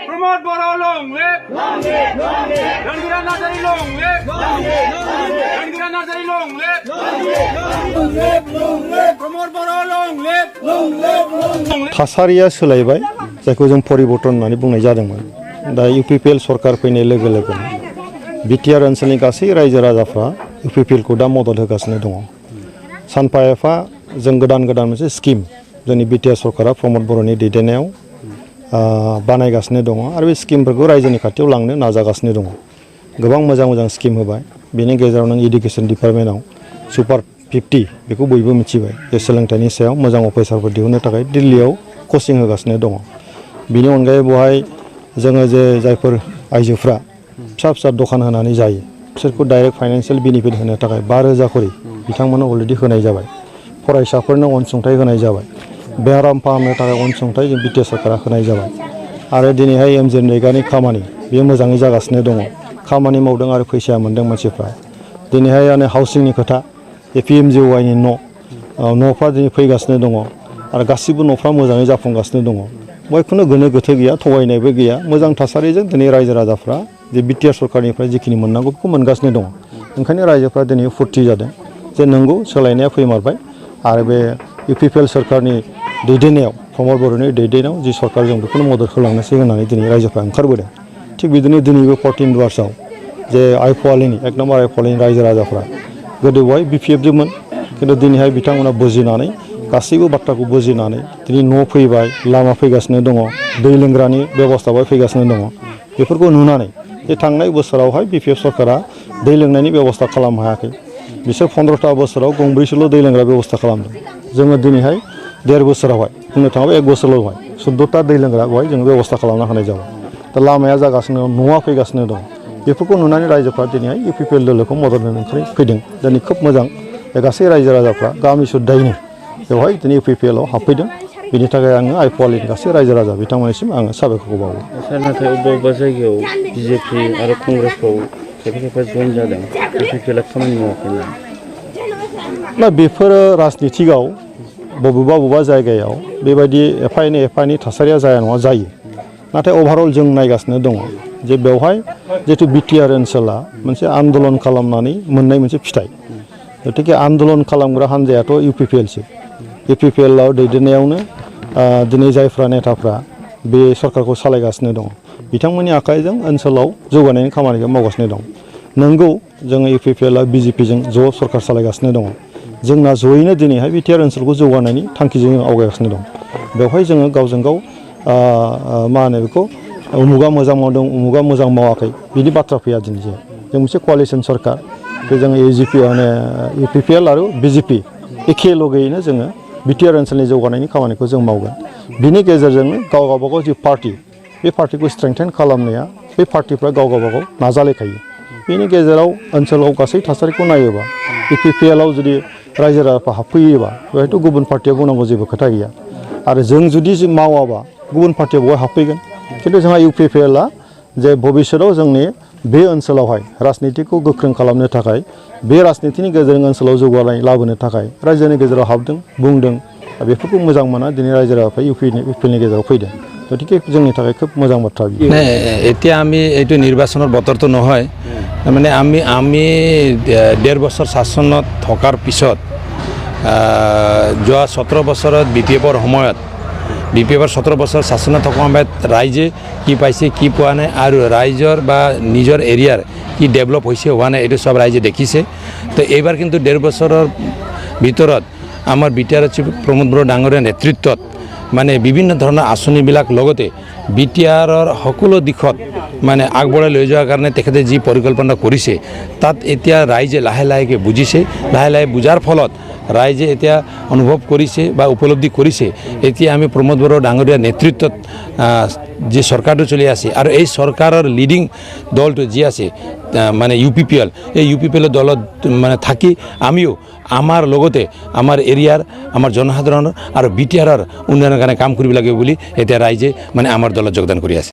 Promote Boro long live. Rangira Nazari long live. Rangira Nazari long live. Promote Boro long live. थासारिया सोलायबाय जायखौ जों परिबर्तन होननानै बुंनाय जादोंमोन दा इउपिपिएल सरकार फैनाय लोगो लोगो बिटिआर ओनसोलनि गासै रायजो राजाफ्रा इउपिपिएलखौ दा मदद होगासिनो दङ सानफा एफा जों गोदान मोनसे स्किम जोंनि बिटिआर सरकारा प्रमद बर'नि दैदेननायाव बानायगासिनो दङ आरो बे स्किमफोरखौ रायजोनि खाथियाव लांनो नाजागासिनो दङ गोबां मोजां स्किम होबाय बेनि गेजेराव नों एडुकेशन डिपार्टमेन्टआव सुपार 50 बेखौ बयबो मिथिबाय जे सोलोंथाइनि सायाव मोजां अफिसारफोर दिहुननो थाखाय दिल्लीयाव कचिं होगासिनो दङ बिनि अनगायै बेवहाय जोङो जे जायफोर आइजोफ्रा फिसा दखान होनानै जायो बिसोरखौ डाइरेक्ट फाइनान्शियेल बेनिफिट होनो थाखाय 5,000 खरि बिथांमोननो अलरेडि होनाय जाबाय फरायसाफोरनो अनसुंथाइ होनाय जाबाय बेराम फाहामनो थाखाय अनसुंथाइ जों बिटिआर सरकारा होनाय जाबाय आरो दिनैहाय एमजेनरेगानि खामानि बेयो मोजाङै जागासिनो दङ खामानि मावदों आरो फैसा मोनदों मानसिफ्रा दिनैहाय हाउसिंनि खोथा पिएमजिवाइनि न'फ्रा दिनै फैगासिनो दङ आरो गासिबो न'फ्रा मोजाङै जाफुंगासिनो दङ बयखौनो गोनो गोथो गैया थगायनायबो गैया मोजां थासारिजों दिनै रायजो राजाफ्रा जे बिटिआर सरकारनिफ्राय जिखिनि मोननांगौ बेखौ मोनगासिनो दङ ओंखायनो रायजोफ्रा दिनै फुरथि जादों जे नंगौ सोलायनाया फैमारबाय आरो बे इउपिपिएल सरकारनि दैदेननायाव प्रमद बर'नि दैदेननायाव जि सरकार जों बेखौनो मदद होलांनोसै होननानै दिनै रायजोफ्रा ओंखारबोदों थिग बिदिनो दिनैबो 14 वार्सआव जे आइफवालिनि 1 नम्बर आइफवालिनि रायजो राजाफ्रा गोदोहाय बिपिएफजोंमोन खिन्थु दिनैहाय बिथांमोना बुजिनानै गासैबो बाथ्राखौ बुजिनानै दिनै न' फैबाय लामा फैगासिनो दङ दै लोंग्रानि बेबस्थाबो फैगासिनो दङ बेफोरखौ नुनानै जे थांनाय बोसोरावहाय बिपिएफ सरकारा दै लोंनायनि बेबस्था खालामनो हायाखै बिसोर 15टा बोसोराव गंब्रैसोल' दै लोंग्रा बेबस्था खालामदों जोङो दिनैहाय 1.5 बोसोरावहाय बुंनो थाङोबा 1 बोसोरावहाय 14टा दै लोंग्रा बेवहाय जोङो बेबस्था खालामना होनाय जाबाय दा लामाया जागासिनो न'आ फैगासिनो दं बेफोरखौ नुनानै रायजोफ्रा दिनैहाय इउपिपिएल दोलोखौ मदद होनो फैदों दिनै खोब मोजां गासै रायजो राजाफ्रा गामि सुद्दायैनो बेवहाय दिनै इउपिपिएलआव हाबफैदों बेनि थाखाय आङो आइफवालिनि गासै रायजो राजा बिथांमोननिसिम आङो साबायखरखौ बावो सार नाथाय अबेबा जायगायाव बिजेपि आरो कंग्रेसफ्राव खायफा जइन जादों इउपिपिएलआ खामानि मावाखैना ना बेफोरो राजनितिकआव बबेबा जायगायाव बेबायदि एफा एनै थासारिया जाया नङा जायो नाथाय अभारअल जों नायगासिनो दङ जे बेवहाय जितु बिटिआर ओनसोला मोनसे आन्दलन खालामनानै मोननाय मोनसे फिथाइ गतिके आन्दलन खालामग्रा हान्जायाथ' इउपिपिएलसो इउपिपिएलआव दैदेननायावनो दिनै जायफ्रा नेताफ्रा बे सरकारखौ सालायगासिनो दङ बिथांमोननि आखाइजों ओनसोलाव जौगानायनि खामानिखौ मावगासिनो दं नंगौ जोङो इउपिपिएलआ बिजेपिजों ज' सरकार सालायगासिनो दङ जोंना जयैनो दिनैहाय बिटिआर ओनसोलखौ जौगानायनि थांखिजों आवगायगासिनो दं बेवहाय जोङो गावजों गाव मा होनो बेखौ उमुगा मोजां मावदों उमुगा मोजां मावाखै बिनि बाथ्रा फैया दिनै जों मोनसे क'लिसन सरकार बे जोङो एजिपि इउपिपिएल आरो बिजेपि एखे लगैयैनो जोङो बिटिआर ओनसोलनि जौगानायनि खामानिखौ जों मावगोन बिनि गेजेरजोंनो गावबागाव जि पार्टि बे पार्टिखौ स्ट्रेंथेन खालामनाया बे पार्टिफ्रा गावबागाव नाजालायखायो बेनि गेजेराव ओनसोलाव गासै थासारिखौ नायोबा इउपिपिएलआव जुदि रायजो राजाफ्रा हाबफैयोबा बेवहायथ' गुबुन पार्टिया बुंनांगौ जेबो खोथा गैया आरो जों जुदि मावाबा गुबुन पार्टिया बेवहाय हाबफैगोन खिन्थु जोंहा इउपिपिएलआ जे भबिष्यतआव जोंनि बे ओनसोलावहाय राजनितिखौ गोख्रों खालामनो थाखाय बे राजनितिनि गेजेरजों ओनसोलाव जौगानाय लाबोनो थाखाय रायजोनि गेजेराव हाबदों बुंदों बेफोरखौ मोजां मोना दिनै रायजो राजाफ्रा इउपिपिएलनि गेजेराव फैदों गतिके जोंनि थाखाय खोब मोजां बाथ्रा এতিয়া আমি এইটো নিৰ্বাচনৰ বতৰটো নহয় মানে আমি 1.5 বছৰ শাসনত থকাৰ পিছত যোৱা 17 বছৰত বিপিএফৰ সময়ত বিপিএফৰ 17 বছৰ শাসনত থকা সময়ত ৰাইজে কি পাইছে কি পোৱা নাই আৰু ৰাইজৰ বা নিজৰ এৰিয়াৰ কি ডেভেলপ হৈছে হোৱা নাই এইটো সব ৰাইজে দেখিছে তো এইবাৰ কিন্তু 1.5 বছৰৰ ভিতৰত আমাৰ বিটিআৰ চিফ প্ৰমোদ বড়ো ডাঙৰীয়াৰ নেতৃত্বত মানে বিভিন্ন ধৰণৰ আঁচনিবিলাক লগতে বিটিআৰৰ সকলো দিশত মানে আগবঢ়াই লৈ যোৱাৰ কাৰণে তেখেতে যি পৰিকল্পনা কৰিছে তাত এতিয়া ৰাইজে লাহে বুজিছে লাহে বুজাৰ ফলত ৰাইজে এতিয়া অনুভৱ কৰিছে বা উপলব্ধি কৰিছে এতিয়া আমি প্ৰমোদ বড়ো ডাঙৰীয়াৰ নেতৃত্বত যে চৰকাৰটো চলি আছে আৰু এই চৰকাৰৰ লিডিং দলটো যি আছে মানে ইউপিপিএল এই ইউপিপিএল দলত মানে থাকি আমিও আমাৰ লগতে আমাৰ এৰিয়াৰ আমাৰ জনসাধাৰণৰ আৰু বিটিআৰৰ উন্নয়নৰ কাৰণে কাম কৰিব লাগে বুলি এতিয়া ৰাইজে মানে আমাৰ দলত যোগদান কৰি আছে।